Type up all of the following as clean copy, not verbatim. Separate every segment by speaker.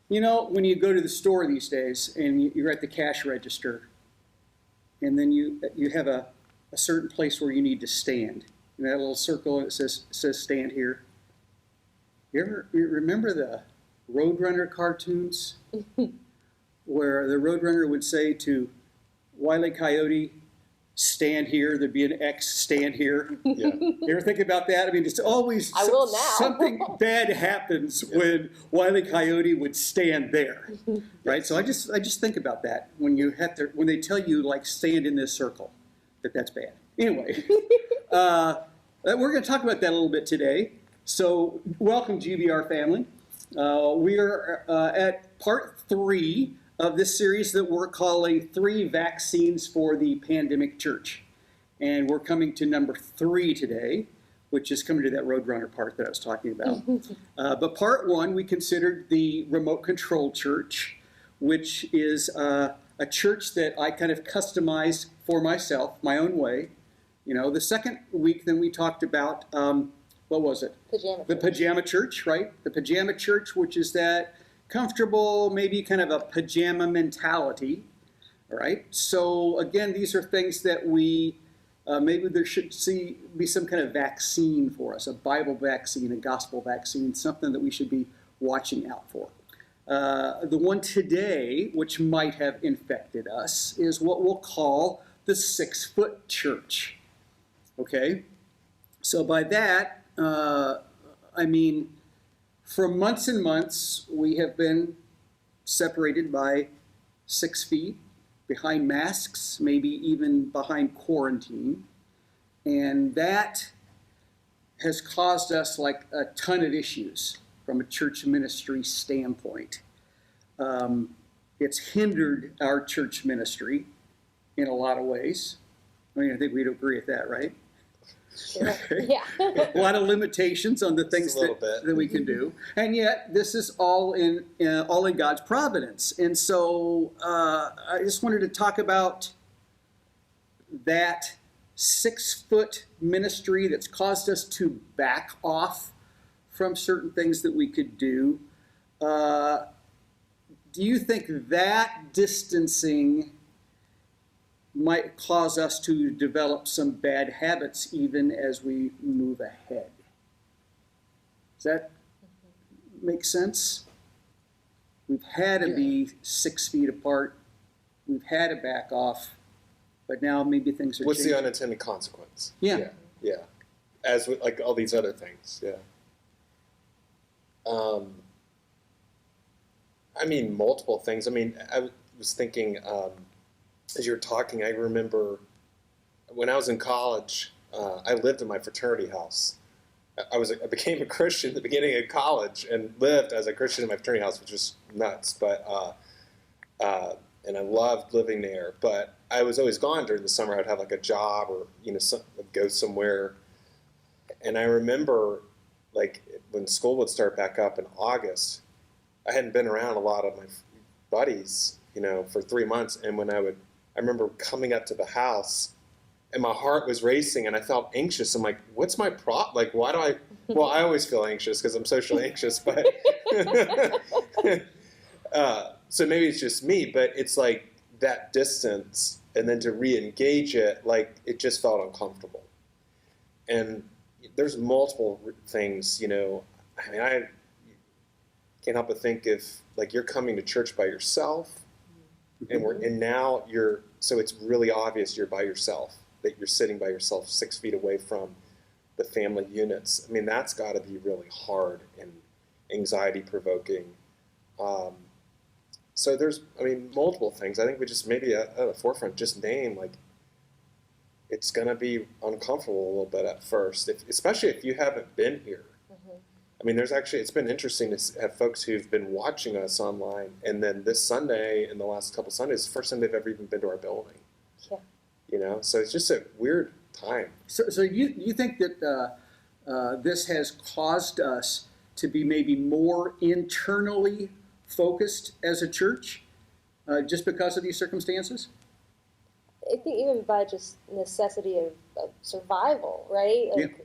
Speaker 1: You know, when you go to the store these days and you're at the cash register, and then you have a certain place where you need to stand. And that little circle that says stand here. You remember the Roadrunner cartoons? Where the Roadrunner would say to Wile E. Coyote, stand here, there'd be an X, stand here.
Speaker 2: Yeah.
Speaker 1: You ever think about that? I mean, it's always something bad happens when Wile E. Coyote would stand there, right? So I just think about that when they tell you like stand in this circle, that's bad. Anyway, we're going to talk about that a little bit today. So welcome, GBR family. We are at part 3 of this series that we're calling 3 Vaccines for the Pandemic Church. And we're coming to number 3 today, which is coming to that Roadrunner part that I was talking about. But part 1, we considered the remote control church, which is a church that I kind of customized for myself, my own way. You know, the second week, then we talked about, what was it? The pajama church, right? The pajama church, which is that comfortable, maybe kind of a pajama mentality, all right? So again, these are things that we, maybe there should be some kind of vaccine for us, a Bible vaccine, a gospel vaccine, something that we should be watching out for. The one today, which might have infected us, is what we'll call the 6-foot church, okay? So by that, I mean, for months and months, we have been separated by 6 feet, behind masks, maybe even behind quarantine. And that has caused us like a ton of issues from a church ministry standpoint. It's hindered our church ministry in a lot of ways. I mean, I think we'd agree with that, right?
Speaker 3: Sure.
Speaker 1: Okay.
Speaker 3: Yeah.
Speaker 1: A lot of limitations on the things that we can do, and yet this is all in God's providence. And so I just wanted to talk about that 6-foot ministry that's caused us to back off from certain things that we could do. Do you think that distancing might cause us to develop some bad habits even as we move ahead? Does that make sense? We've had to be 6 feet apart. We've had to back off, but now maybe things are
Speaker 2: What's
Speaker 1: changing.
Speaker 2: the unintended consequence?
Speaker 1: Yeah.
Speaker 2: As with like all these other things, yeah. I mean, multiple things. I mean, I was thinking, as you were talking, I remember when I was in college, I lived in my fraternity house. I became a Christian at the beginning of college and lived as a Christian in my fraternity house, which was nuts. But and I loved living there. But I was always gone during the summer. I'd have like a job or go somewhere. And I remember like when school would start back up in August, I hadn't been around a lot of my buddies, for 3 months. And when I remember coming up to the house and my heart was racing and I felt anxious. I'm like, what's my problem? Like, why do I always feel anxious because I'm socially anxious, but, so maybe it's just me, but it's like that distance and then to re-engage it, like it just felt uncomfortable. And there's multiple things, I mean, I can't help but think if like you're coming to church by yourself and now so it's really obvious you're by yourself, that you're sitting by yourself 6 feet away from the family units. I mean, that's got to be really hard and anxiety provoking. So there's, multiple things. I think we just maybe at the forefront just name like it's going to be uncomfortable a little bit at first, especially if you haven't been here. I mean, it's been interesting to have folks who've been watching us online, and then this Sunday and the last couple Sundays, the first time they've ever even been to our building. Yeah. So it's just a weird time.
Speaker 1: So you think that this has caused us to be maybe more internally focused as a church, just because of these circumstances?
Speaker 3: I think even by just necessity of survival, right? Like,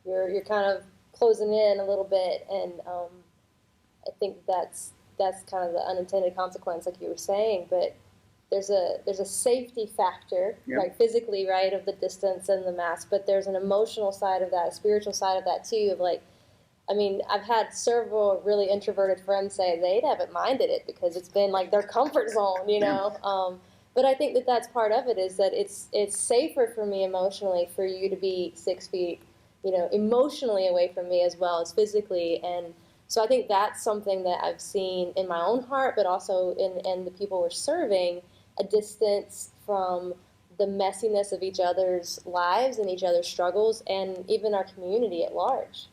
Speaker 3: you're kind of closing in a little bit, and I think that's that's kind of the unintended consequence, like you were saying, but there's a safety factor, like physically, right, of the distance and the mask, but there's an emotional side of that, a spiritual side of that too, of like, I mean, I've had several really introverted friends say they haven't minded it because it's been like their comfort zone, you know. But I think that that's part of it, is that it's safer for me emotionally for you to be 6 feet, you know, emotionally away from me as well as physically. And so I think that's something that I've seen in my own heart, but also in the people we're serving, a distance from the messiness of each other's lives and each other's struggles, and even our community at large.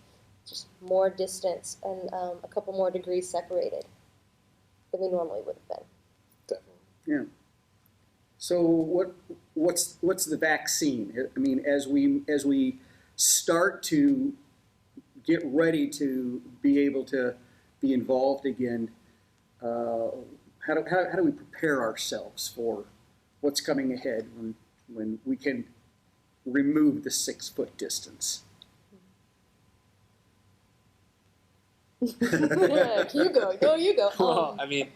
Speaker 3: Just more distance and a couple more degrees separated than we normally would have been.
Speaker 2: Definitely.
Speaker 1: Yeah. So what's the vaccine? I mean, as we start to get ready to be able to be involved again, how do we prepare ourselves for what's coming ahead when we can remove the 6 foot distance?
Speaker 3: You go.
Speaker 2: Well, I mean,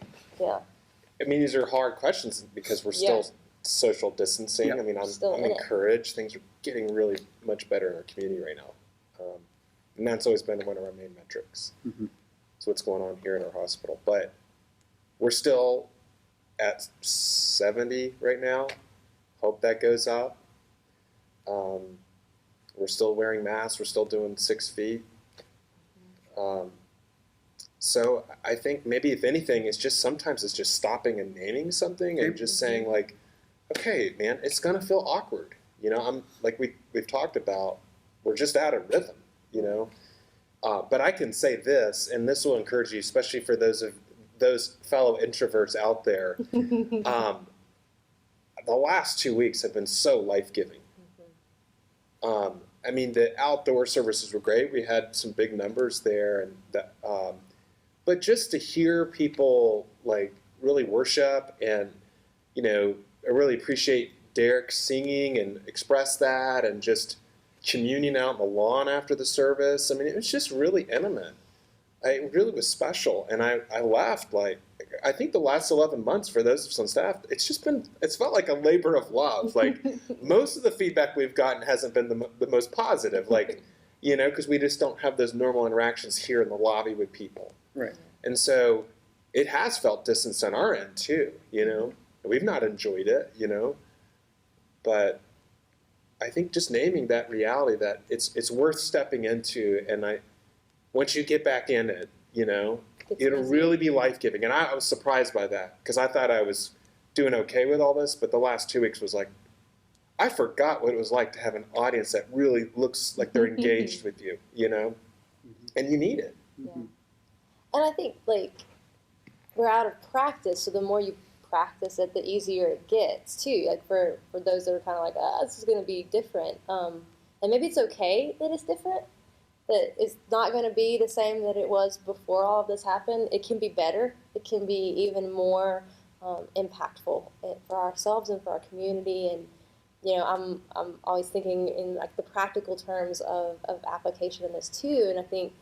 Speaker 2: these are hard questions because we're still social distancing.
Speaker 1: Yep.
Speaker 2: I mean, I'm encouraged. Things are getting really much better in our community right now, and that's always been one of our main metrics.
Speaker 1: Mm-hmm.
Speaker 2: So what's going on here in our hospital, but we're still at 70 right now. Hope that goes up. We're still wearing masks. We're still doing 6 feet. So I think maybe if anything, sometimes it's just stopping and naming something and just saying like, okay, man, it's gonna feel awkward. You know, I'm like we've talked about, we're just out of rhythm. You know, but I can say this, and this will encourage you, especially for those fellow introverts out there. The last 2 weeks have been so life-giving. I mean, the outdoor services were great. We had some big numbers there, and but just to hear people like really worship, and you know, I really appreciate Derek singing and express that, and just communion out on the lawn after the service. I mean, it was just really intimate. It really was special, and I laughed. Like, I think the last 11 months for those of us on staff, it's felt like a labor of love. Like, most of the feedback we've gotten hasn't been the most positive, like, you know, because we just don't have those normal interactions here in the lobby with people.
Speaker 1: Right.
Speaker 2: And so it has felt distance on our end too, you know. We've not enjoyed it, you know, but I think just naming that reality that it's worth stepping into, and once you get back in it, you know, it'll really be life-giving. And I was surprised by that, because I thought I was doing okay with all this, but the last 2 weeks was like, I forgot what it was like to have an audience that really looks like they're engaged with you, you know, and you need it.
Speaker 3: Yeah. And I think, like, we're out of practice, so the more you practice it, the easier it gets, too. Like, for those that are kind of like, this is going to be different. And maybe it's okay that it's different, that it's not going to be the same that it was before all of this happened. It can be better. It can be even more impactful for ourselves and for our community. And, you know, I'm always thinking in, like, the practical terms of application in this, too. And I think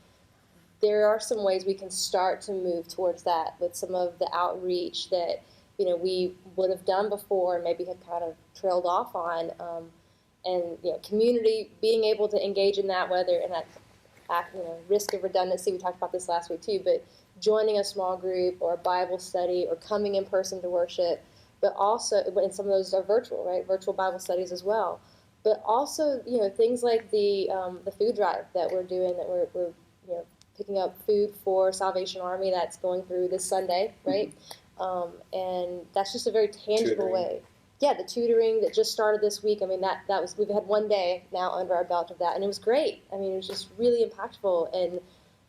Speaker 3: there are some ways we can start to move towards that with some of the outreach that, you know, we would have done before and maybe have kind of trailed off on. And, you know, community, being able to engage in that, whether in that, you know, risk of redundancy, we talked about this last week too, but joining a small group or a Bible study or coming in person to worship, but also, and some of those are virtual, right? Virtual Bible studies as well. But also, you know, things like the food drive that we're doing, that we're you know, picking up food for Salvation Army that's going through this Sunday, right? And that's just a very tangible way. Yeah, the tutoring that just started this week. I mean, that was, we've had 1 day now under our belt of that, and it was great. I mean, it was just really impactful. And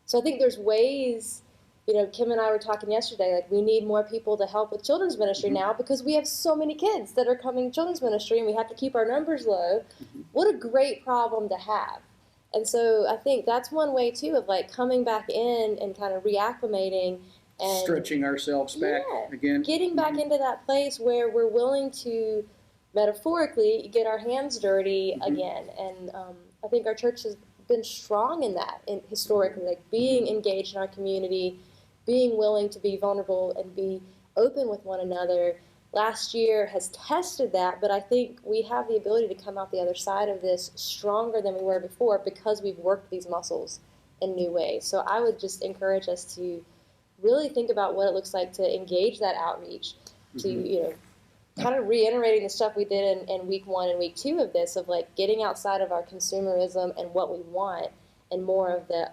Speaker 3: so I think there's ways, you know, Kim and I were talking yesterday, like, we need more people to help with children's ministry now, because we have so many kids that are coming to children's ministry, and we have to keep our numbers low. What a great problem to have. And so I think that's one way, too, of, like, coming back in and kind of reacclimating and
Speaker 1: stretching ourselves back again.
Speaker 3: Getting back into that place where we're willing to, metaphorically, get our hands dirty again. And I think our church has been strong in that, historically, like being engaged in our community, being willing to be vulnerable and be open with one another. Last year has tested that, but I think we have the ability to come out the other side of this stronger than we were before because we've worked these muscles in new ways. So I would just encourage us to really think about what it looks like to engage that outreach, to, kind of reiterating the stuff we did in week 1 and week 2 of this, of like getting outside of our consumerism and what we want, and more of the,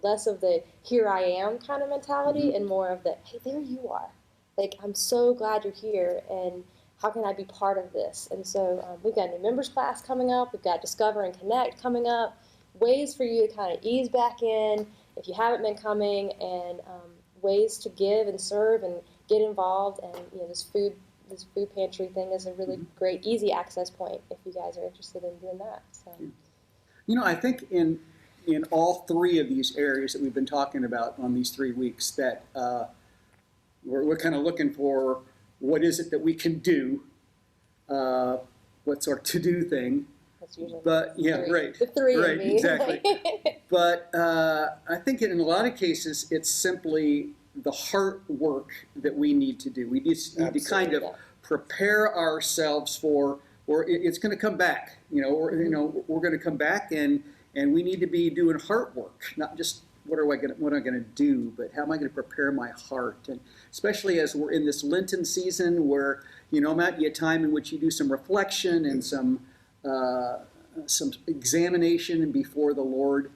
Speaker 3: less of the here I am kind of mentality, and more of the, hey, there you are. Like, I'm so glad you're here, and how can I be part of this? And so we've got a new members class coming up. We've got Discover and Connect coming up. Ways for you to kind of ease back in if you haven't been coming, and ways to give and serve and get involved. And this food pantry thing is a really great, easy access point if you guys are interested in doing that. So,
Speaker 1: I think in all 3 of these areas that we've been talking about on these 3 weeks, that we're kind of looking for what is it that we can do, what's our to-do thing.
Speaker 3: That's usually
Speaker 1: but right,
Speaker 3: the 3
Speaker 1: right,
Speaker 3: of me.
Speaker 1: Exactly. But I think in a lot of cases it's simply the heart work that we need to do. We just need to kind of prepare ourselves for, or it's going to come back. We're going to come back, and we need to be doing heart work, not just what am I going to do, but how am I going to prepare my heart? And especially as we're in this Lenten season, where might be a time in which you do some reflection and some examination before the Lord.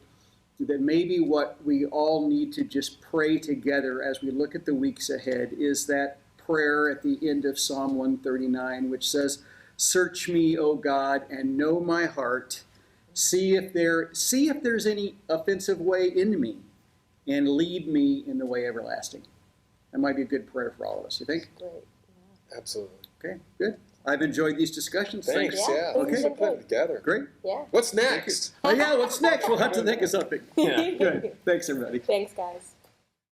Speaker 1: That maybe what we all need to just pray together as we look at the weeks ahead is that prayer at the end of Psalm 139, which says, "Search me, O God, and know my heart. See if there's any offensive way in me, and lead me in the way everlasting." That might be a good prayer for all of us. You think?
Speaker 3: Great. Yeah.
Speaker 2: Absolutely.
Speaker 1: Okay, good. I've enjoyed these discussions.
Speaker 2: Thanks.
Speaker 3: Yeah.
Speaker 2: Thanks for putting it together.
Speaker 1: Great.
Speaker 3: Yeah.
Speaker 2: What's next?
Speaker 1: Oh yeah, what's next? We'll have to think of something.
Speaker 2: Yeah.
Speaker 1: Good. Thanks, everybody.
Speaker 3: Thanks, guys.